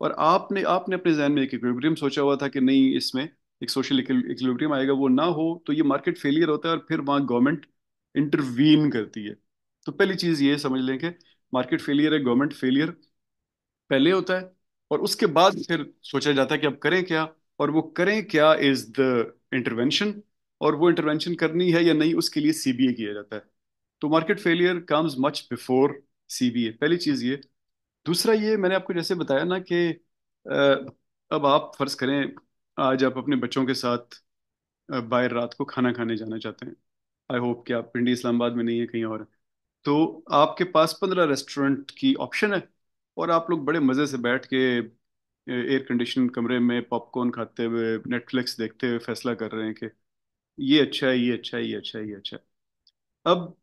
और आपने आपने अपने जहन में एक इक्विलिब्रियम सोचा हुआ था कि नहीं इसमें एक सोशल इक्विलिब्रियम आएगा, वो ना हो, तो ये मार्केट फेलियर होता है, और फिर वहां गवर्नमेंट इंटरवीन करती है। तो पहली चीज ये समझ लें कि मार्केट फेलियर है, गवर्नमेंट फेलियर पहले होता है, और उसके बाद फिर सोचा जाता है कि अब करें क्या। और वो करें क्या इज द इंटरवेंशन, और वो इंटरवेंशन करनी है या नहीं उसके लिए सीबीए किया जाता है। तो market failure comes much before CBA, पहली चीज ये। दूसरा ये, मैंने आपको जैसे बताया ना कि अब आप फर्ज करें आज आप अपने बच्चों के साथ बाहर रात को खाना खाने जाना चाहते हैं। आई होप कि आप पिंडी इस्लामाबाद में नहीं है, कहीं और है। तो आपके पास 15 रेस्टोरेंट की ऑप्शन है, और आप लोग बड़े मज़े से बैठ के एयर कंडीशन कमरे में पॉपकॉर्न खाते हुए नेटफ्लिक्स देखते हुए फैसला कर रहे हैं कि ये अच्छा है, ये अच्छा है, ये अच्छा है, ये अच्छा है। अब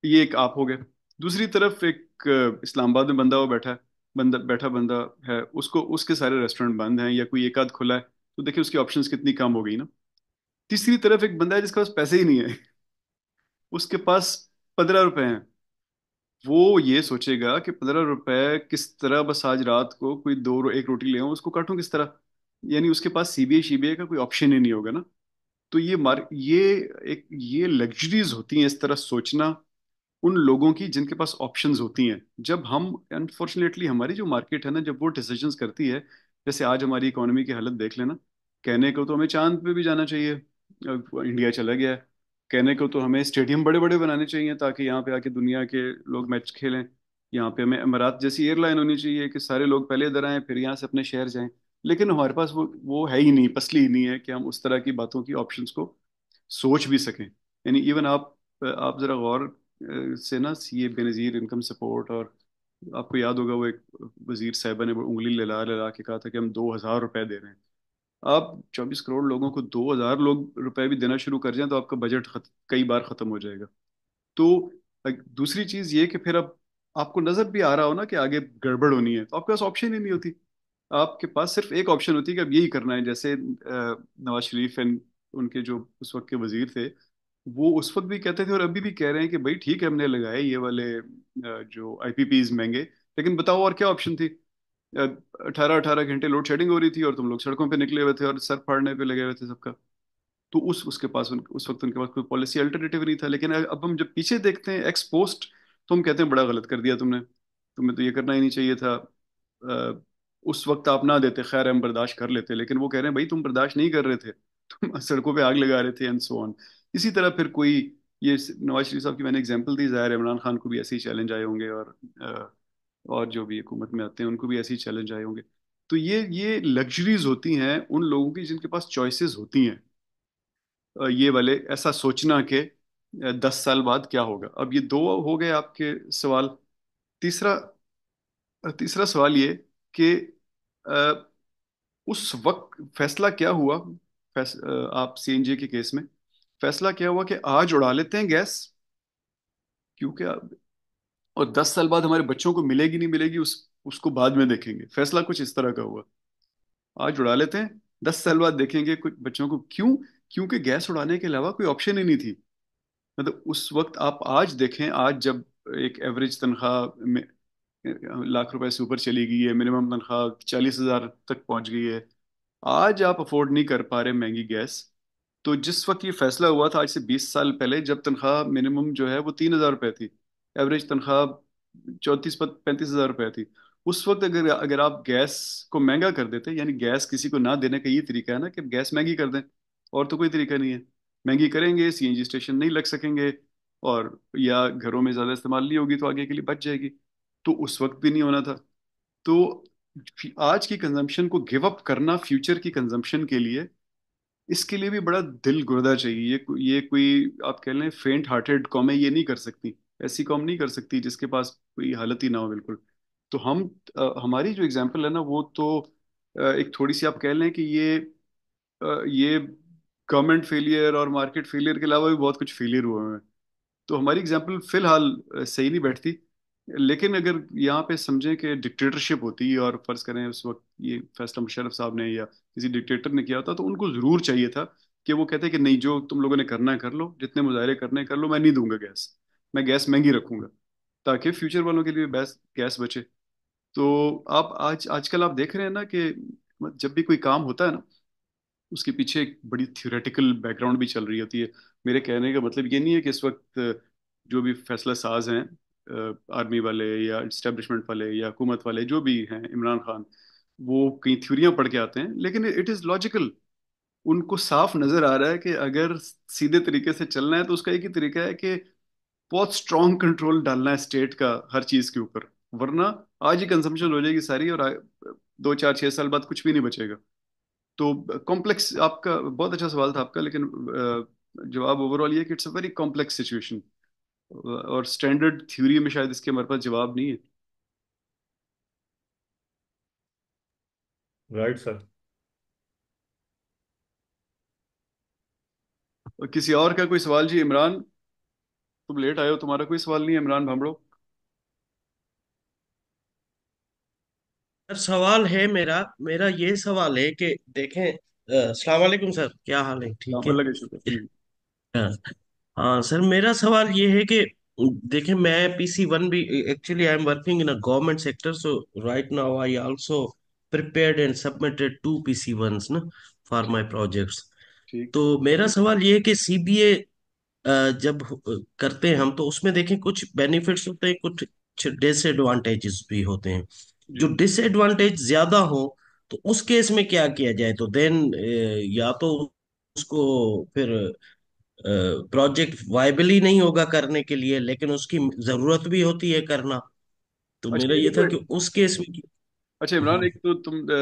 ये एक आप हो गए। दूसरी तरफ एक इस्लामाबाद में बंदा वो बैठा है, बंदा है, उसको उसके सारे रेस्टोरेंट बंद हैं या कोई एक आध खुला है, तो देखिए उसकी ऑप्शंस कितनी कम हो गई ना। तीसरी तरफ एक बंदा है जिसके पास पैसे ही नहीं है, उसके पास 15 रुपए हैं। वो ये सोचेगा कि 15 रुपए किस तरह, बस आज रात को कोई एक रोटी ले आऊं, उसको काटूं किस तरह। यानी उसके पास सीबीआई शीबीआई का कोई ऑप्शन ही नहीं होगा ना। तो ये लग्जरीज होती हैं इस तरह सोचना उन लोगों की जिनके पास ऑप्शंस होती हैं। जब हम अनफॉर्चुनेटली हमारी जो मार्केट है ना, जब वो डिसीजंस करती है, जैसे आज हमारी इकोनॉमी की हालत देख लेना। कहने को तो हमें चांद पे भी जाना चाहिए, इंडिया चला गया है। कहने को तो हमें स्टेडियम बड़े बड़े बनाने चाहिए ताकि यहाँ पे आके दुनिया के लोग मैच खेलें। यहाँ पे हमें अमारात जैसी एयरलाइन होनी चाहिए कि सारे लोग पहले इधर आएं फिर यहाँ से अपने शहर जाएं। लेकिन हमारे पास वो है ही नहीं, पसली ही नहीं है कि हम उस तरह की बातों की ऑप्शंस को सोच भी सकें। यानी इवन आप जरा गौर से ना, सीए बेनजीर इनकम सपोर्ट, और आपको याद होगा वो एक वजीर साहबा ने वो उंगली लला लला के कहा था कि हम 2,000 रुपए दे रहे हैं। आप 24 करोड़ लोगों को 2,000 लोग रुपए भी देना शुरू कर जाएं तो आपका बजट कई बार खत्म हो जाएगा। तो दूसरी चीज ये कि फिर अब आपको नजर भी आ रहा हो ना कि आगे गड़बड़ होनी है, तो आपके पास ऑप्शन ही नहीं होती। आपके पास सिर्फ एक ऑप्शन होती है कि अब यही करना है। जैसे नवाज शरीफ एंड उनके जो उस वक्त के वजीर थे, वो उस वक्त भी कहते थे और अभी भी कह रहे हैं कि भाई ठीक है हमने लगाए ये वाले जो आईपीपीज महंगे, लेकिन बताओ और क्या ऑप्शन थी। 18-18 घंटे लोड शेडिंग हो रही थी और तुम लोग सड़कों पे निकले हुए थे और सर फाड़ने पे लगे हुए थे सबका। तो उसके पास उस वक्त उनके पास कोई पॉलिसी अल्टरनेटिव नहीं था। लेकिन अब हम जब पीछे देखते हैं एक्स पोस्ट, तो हम कहते हैं बड़ा गलत कर दिया तुमने, तुम्हें तो ये करना ही नहीं चाहिए था। उस वक्त आप ना देते, खैर हम बर्दाश्त कर लेते, लेकिन वो कह रहे हैं भाई तुम बर्दाश्त नहीं कर रहे थे, तुम सड़कों पे आग लगा रहे थे एंड सो ऑन। इसी तरह फिर कोई, ये नवाज शरीफ साहब की मैंने एग्जांपल दी, जाहिर है इमरान खान को भी ऐसे ही चैलेंज आए होंगे, और जो भी हुकूमत में आते हैं उनको भी ऐसे ही चैलेंज आए होंगे। तो ये लग्जरीज होती हैं उन लोगों की जिनके पास चॉइसेस होती हैं। ये वाले ऐसा सोचना कि 10 साल बाद क्या होगा। अब ये दो हो गए आपके सवाल। तीसरा तीसरा सवाल ये कि अ, उस वक्त फैसला क्या हुआ। आप सीएनजी के केस में फैसला क्या हुआ कि आज उड़ा लेते हैं गैस, क्योंकि और 10 साल बाद हमारे बच्चों को मिलेगी नहीं मिलेगी उसको बाद में देखेंगे। फैसला कुछ इस तरह का हुआ, आज उड़ा लेते हैं, 10 साल बाद देखेंगे कुछ बच्चों को। क्यों? क्योंकि गैस उड़ाने के अलावा कोई ऑप्शन ही नहीं थी। मतलब उस वक्त आप आज देखें, आज जब एक एवरेज तनख्वाह में लाख रुपए से ऊपर चली गई है, मिनिमम तनख्वाह 40,000 तक पहुंच गई है, आज आप अफोर्ड नहीं कर पा रहे महंगी गैस। तो जिस वक्त ये फैसला हुआ था आज से 20 साल पहले, जब तनख्वाह मिनिमम जो है वो 3,000 रुपए थी, एवरेज तनख्वाह 34-35 हजार रुपए थी, उस वक्त अगर अगर आप गैस को महंगा कर देते, यानी गैस किसी को ना देने का ये तरीका है ना कि गैस महंगी कर दें, और तो कोई तरीका नहीं है। महंगी करेंगे, सीएनजी स्टेशन नहीं लग सकेंगे, और या घरों में ज़्यादा इस्तेमाल नहीं होगी तो आगे के लिए बच जाएगी। तो उस वक्त भी नहीं होना था। तो आज की कंजम्पशन को गिव अप करना फ्यूचर की कंजम्पशन के लिए, इसके लिए भी बड़ा दिल गुर्दा चाहिए। ये कोई आप कह लें फेंट हार्टेड कौम है, ये नहीं कर सकती। ऐसी कौम नहीं कर सकती जिसके पास कोई हालत ही ना हो बिल्कुल। तो हम हमारी जो एग्जांपल है ना, वो तो एक थोड़ी सी आप कह लें कि ये गवर्नमेंट फेलियर और मार्केट फेलियर के अलावा भी बहुत कुछ फेलियर हुए हैं। तो हमारी एग्जांपल फिलहाल सही नहीं बैठती। लेकिन अगर यहाँ पे समझें कि डिक्टेटरशिप होती और फर्ज करें उस वक्त ये फैसला मुशर्रफ साहब ने या किसी डिक्टेटर ने किया होता, तो उनको जरूर चाहिए था कि वो कहते कि नहीं, जो तुम लोगों ने करना है कर लो, जितने मुजाहरे करने हैं कर लो, मैं नहीं दूंगा गैस, मैं गैस महंगी रखूंगा ताकि फ्यूचर वालों के लिए बेस्ट गैस बचे। तो आप आजकल आप देख रहे हैं ना कि जब भी कोई काम होता है ना, उसके पीछे एक बड़ी थ्योरेटिकल बैकग्राउंड भी चल रही होती है। मेरे कहने का मतलब ये नहीं है कि इस वक्त जो भी फैसला साज हैं, आर्मी वाले या इस्टेब्लिशमेंट वाले या हुकूमत वाले जो भी हैं, इमरान खान, वो कई थ्योरियां पढ़ के आते हैं, लेकिन इट इज़ लॉजिकल। उनको साफ नजर आ रहा है कि अगर सीधे तरीके से चलना है तो उसका एक ही तरीका है कि बहुत स्ट्रांग कंट्रोल डालना है स्टेट का हर चीज के ऊपर। वरना आज ही कंजम्पशन हो जाएगी सारी, और 2 4 6 साल बाद कुछ भी नहीं बचेगा। तो कॉम्प्लेक्स, आपका बहुत अच्छा सवाल था आपका, लेकिन जवाब ओवरऑल ये कि it's a very complex situation, और स्टैंडर्ड थ्योरी में शायद इसके हमारे पास जवाब नहीं है। Right sir. और किसी और का कोई सवाल? जी इमरान, तुम लेट आए हो, तुम्हारा कोई सवाल नहीं है इमरान भांबड़ो? सर सवाल है मेरा मेरा ये सवाल है कि देखें, अस्सलाम वालेकुम सर, क्या हाल है, हाँ, ठीक है? अल्लाह का शुक्र। हाँ। हाँ सर, मेरा सवाल ये है कि देखें, मैं PC1 भी, actually I am working in a government sector, so right now I also prepared and submitted 2 PC1s ना फॉर माय प्रोजेक्ट्स। ठीक। तो मेरा सवाल ये है कि CBA जब करते हैं हम, तो उसमें देखें कुछ बेनिफिट्स होते हैं, कुछ डिसएडवांटेजेस भी होते हैं। जो जी। डिसएडवांटेज ज्यादा हो तो उस केस में क्या किया जाए? तो देन या तो उसको फिर प्रोजेक्ट वायबल ही नहीं होगा करने के लिए, लेकिन उसकी जरूरत भी होती है करना। तो अच्छा मेरा ये ये था देखो, कि उस केस में अच्छा इमरान, हाँ एक तो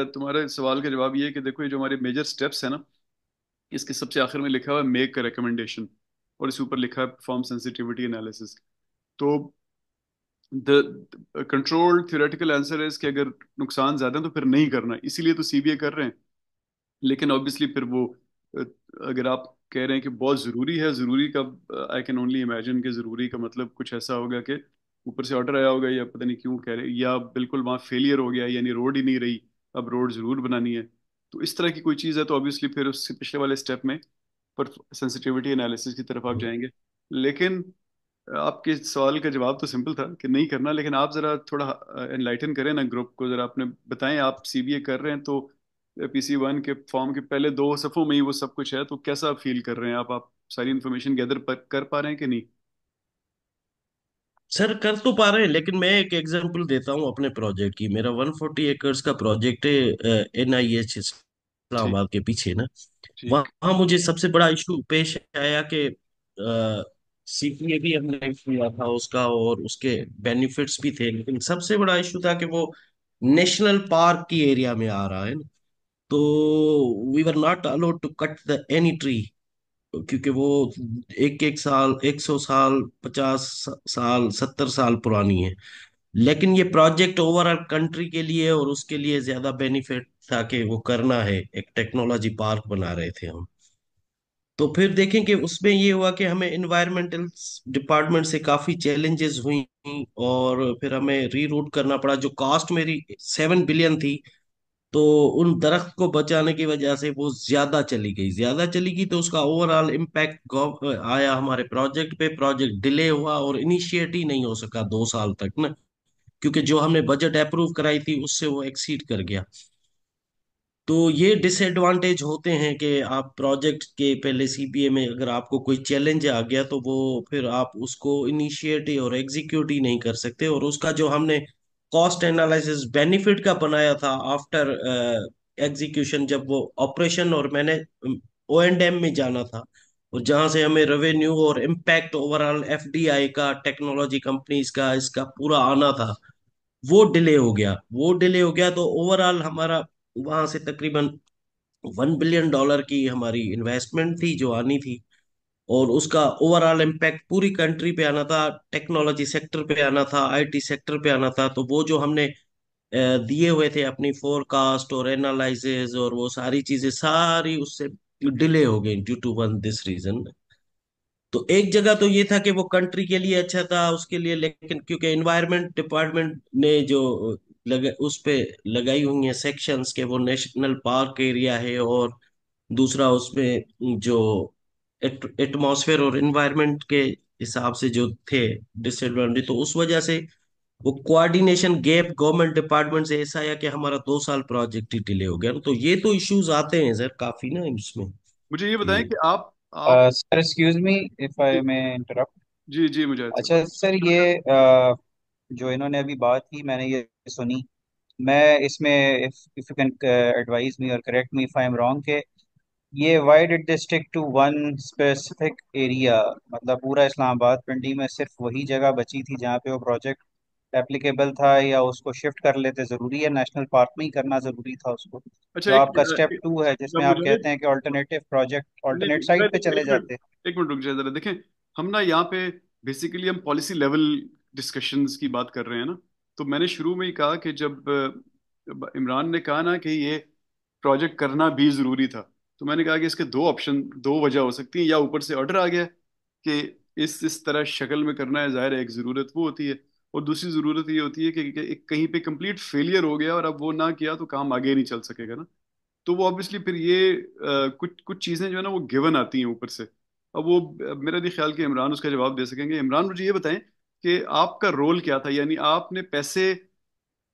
तुम्हारे सवाल का जवाब ये है कि देखो, ये जो हमारे मेजर स्टेप्स है ना, इसके सबसे आखिर में लिखा हुआ है मेक अ रिकमेंडेशन, और इसके ऊपर लिखा है परफॉर्म सेंसिटिविटी एनालिसिस। तो द कंट्रोल्ड थ्योरेटिकल आंसर है कि अगर नुकसान ज्यादा है तो फिर नहीं करना, इसीलिए तो सीबीए कर रहे हैं। लेकिन ऑब्वियसली फिर वो अ, अगर आप कह रहे हैं कि बहुत ज़रूरी है, ज़रूरी का आई कैन ओनली इमेजिन कि ज़रूरी का मतलब कुछ ऐसा होगा कि ऊपर से ऑर्डर आया होगा, या पता नहीं क्यों कह रहे, या बिल्कुल वहाँ फेलियर हो गया, यानी रोड ही नहीं रही, अब रोड ज़रूर बनानी है। तो इस तरह की कोई चीज़ है तो ऑब्वियसली फिर उससे पिछले वाले स्टेप में पर सेंसिटिविटी एनालिसिस की तरफ आप जाएंगे। लेकिन आपके सवाल का जवाब तो सिंपल था कि नहीं करना, लेकिन आप जरा थोड़ा एनलाइटन करें ना ग्रुप को, जरा आपने बताएं, आप सीबीए कर रहे हैं तो PC1 के फॉर्म के पहले 2 सफ़ों में ही वो सब कुछ है, तो कैसा फील कर रहे हैं आप सारी इन्फॉर्मेशन गैदर कर पा रहे हैं कि नहीं? सर, कर तो पा रहे हैं, लेकिन मैं एक एग्जांपल देता हूँ अपने प्रोजेक्ट की। मेरा 140 एकड़ का प्रोजेक्ट है NIH ठीक। इस्लामाबाद के पीछे ना। ठीक। वहाँ मुझे सबसे बड़ा इशू पेश आया कि CPA भी हमने किया था उसका, और उसके बेनिफिट्स भी थे, लेकिन सबसे बड़ा इशू था कि वो नेशनल पार्क की एरिया में आ रहा है ना। तो we were not allowed to cut the any tree, क्योंकि वो एक एक साल, 100 साल, 50 साल, 70 साल पुरानी है। लेकिन ये प्रोजेक्ट ओवरऑल कंट्री के लिए और उसके लिए ज्यादा बेनिफिट था कि वो करना है, एक टेक्नोलॉजी पार्क बना रहे थे हम। तो फिर देखें कि उसमें ये हुआ कि हमें इन्वायरमेंटल डिपार्टमेंट से काफी चैलेंजेस हुई, और फिर हमें रीरूट करना पड़ा। जो कॉस्ट मेरी 7 बिलियन थी, तो उन दरख्त को बचाने की वजह से वो ज्यादा चली गई, तो उसका ओवरऑल इम्पैक्ट आया हमारे प्रोजेक्ट पे। प्रोजेक्ट डिले हुआ और इनिशिएट ही नहीं हो सका 2 साल तक ना, क्योंकि जो हमने बजट अप्रूव कराई थी उससे वो एक्सीड कर गया। तो ये डिसएडवांटेज होते हैं कि आप प्रोजेक्ट के पहले CPA में अगर आपको कोई चैलेंज आ गया, तो वो फिर आप उसको इनिशिएट और एग्जीक्यूट ही नहीं कर सकते, और उसका जो हमने कॉस्ट एनालिसिस बेनिफिट का बनाया था आफ्टर एग्जीक्यूशन, जब वो ऑपरेशन, और मैंने O&M में जाना था, और जहां से हमें रेवेन्यू और इम्पैक्ट ओवरऑल FDI का, टेक्नोलॉजी कंपनीज का, इसका पूरा आना था, वो डिले हो गया। तो ओवरऑल हमारा वहां से तकरीबन $1 बिलियन की हमारी इन्वेस्टमेंट थी जो आनी थी, और उसका ओवरऑल इम्पैक्ट पूरी कंट्री पे आना था, टेक्नोलॉजी सेक्टर पे आना था, IT सेक्टर पे आना था। तो वो जो हमने दिए हुए थे अपनी फोरकास्ट और एनालिसिस और वो सारी चीजें सारी उससे डिले हो गई due to one this reason. तो एक जगह तो ये था कि वो कंट्री के लिए अच्छा था उसके लिए, लेकिन क्योंकि एनवायरनमेंट डिपार्टमेंट ने जो उस पे लगाई हुई है सेक्शंस के वो नेशनल पार्क एरिया है, और दूसरा उसमें जो एटमॉस्फेयर और एनवायरनमेंट के हिसाब से जो थे डिसएडवांटेज, तो उस वजह से वो कोऑर्डिनेशन गैप गवर्नमेंट डिपार्टमेंट से ऐसा है कि हमारा 2 साल प्रोजेक्ट ही डिले हो गया। तो ये तो इश्यूज आते हैं सर काफी ना इसमें मुझे ये बताएं कि। कि आप sir excuse me if I may interrupt. जी जी मुजाहिद साहब। अच्छा सर, ये जो इन्होंने अभी बात की मैंने ये सुनी। मैं इसमें if you can advise me और correct me if I am wrong, के ये why did they stick to one specific area? मतलब पूरा इस्लामाबाद पिंडी में सिर्फ वही जगह बची थी जहाँ पे वो प्रोजेक्ट एप्लीकेबल था, या उसको शिफ्ट कर लेते ज़रूरी है, नेशनल पार्क में ही करना ज़रूरी था उसको? अच्छा जो एक आपका स्टेप टू है जिसमें आप मुजाहिद, कहते हैं कि ऑल्टरनेटिव प्रोजेक्ट नहीं ऑल्टरनेट मैं साइट पे चले एक मिनट, जाते। एक मिनट रुक जाए जरा। देखें, हम ना यहाँ पे बेसिकली हम पॉलिसी लेवल डिस्कशंस की बात कर रहे हैं ना। तो मैंने शुरू में ही कहा कि जब इमरान ने कहा ना कि ये प्रोजेक्ट करना भी जरूरी था, तो मैंने कहा कि इसके दो ऑप्शन, दो वजह हो सकती हैं। या ऊपर से ऑर्डर आ गया कि इस तरह शक्ल में करना है, जाहिर है एक ज़रूरत वो होती है। और दूसरी ज़रूरत ये होती है कि एक कहीं पे कंप्लीट फेलियर हो गया और अब वो ना किया तो काम आगे नहीं चल सकेगा ना। तो वो ऑब्वियसली फिर ये कुछ कुछ चीजें जो है ना वो गिवन आती हैं ऊपर से। अब वो मेरा नहीं ख्याल कि इमरान उसका जवाब दे सकेंगे। इमरान मुझे ये बताएं कि आपका रोल क्या था, यानी आपने पैसे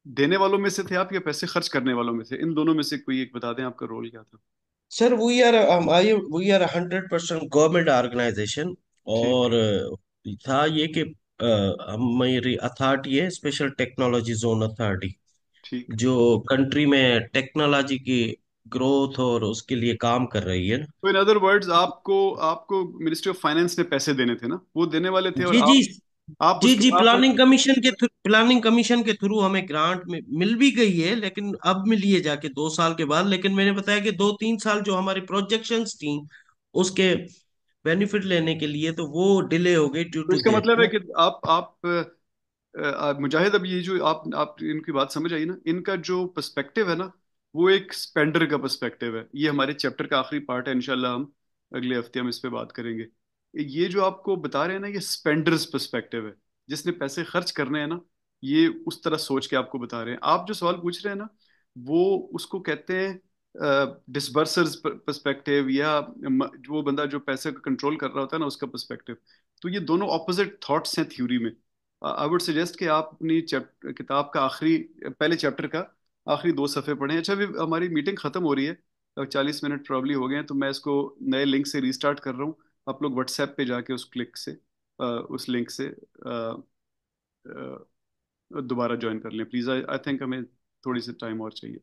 देने वालों में से थे आप या पैसे खर्च करने वालों में थे? इन दोनों में से कोई एक बता दें, आपका रोल क्या था? Sir we are 100% government organisation, ठीक और था ये कि हमारी अथॉरिटी है स्पेशल टेक्नोलॉजी जोन अथॉरिटी, ठीक। जो कंट्री में टेक्नोलॉजी की ग्रोथ और उसके लिए काम कर रही है। तो इन अदर वर्ड्स आपको आपको मिनिस्ट्री ऑफ फाइनेंस ने पैसे देने थे ना, वो देने वाले थे, और जी जी आप जी उसके जी, आप प्लानिंग कमीशन के थ्रू हमें ग्रांट मिल भी गई है, लेकिन अब मिली है जाके 2 साल के बाद। लेकिन मैंने बताया कि 2-3 साल जो हमारी प्रोजेक्शंस थी उसके बेनिफिट लेने के लिए, तो वो डिले हो गई ड्यू तो टू इसका गैप मतलब है ना। कि मुजाहिद, अब ये जो आप इनकी बात समझ आई ना, इनका जो पर्सपेक्टिव है ना, वो एक स्पेंडर का पर्सपेक्टिव है। ये हमारे चैप्टर का आखिरी पार्ट है, इंशाल्लाह हम अगले हफ्ते हम इस पे बात करेंगे। ये जो आपको बता रहे हैं ना, ये स्पेंडर्स पर्सपेक्टिव है, जिसने पैसे खर्च करने हैं ना, ये उस तरह सोच के आपको बता रहे हैं। आप जो सवाल पूछ रहे हैं ना, वो उसको कहते हैं डिसबर्सर्स पर्सपेक्टिव, या वो बंदा जो पैसे को कंट्रोल कर रहा होता है ना, उसका पर्सपेक्टिव। तो ये दोनों ऑपोजिट थॉट्स हैं थ्योरी में। आई वुड सजेस्ट कि आप अपनी किताब का आखिरी, पहले चैप्टर का आखिरी 2 सफ़े पढ़ें। अच्छा, अभी हमारी मीटिंग खत्म हो रही है, 40 मिनट प्रॉब्ली हो गए हैं, तो मैं इसको नए लिंक से रीस्टार्ट कर रहा हूँ। आप लोग व्हाट्सएप पे जाके उस लिंक से दोबारा ज्वाइन कर लें प्लीज़। आई थिंक हमें थोड़ी सी टाइम और चाहिए।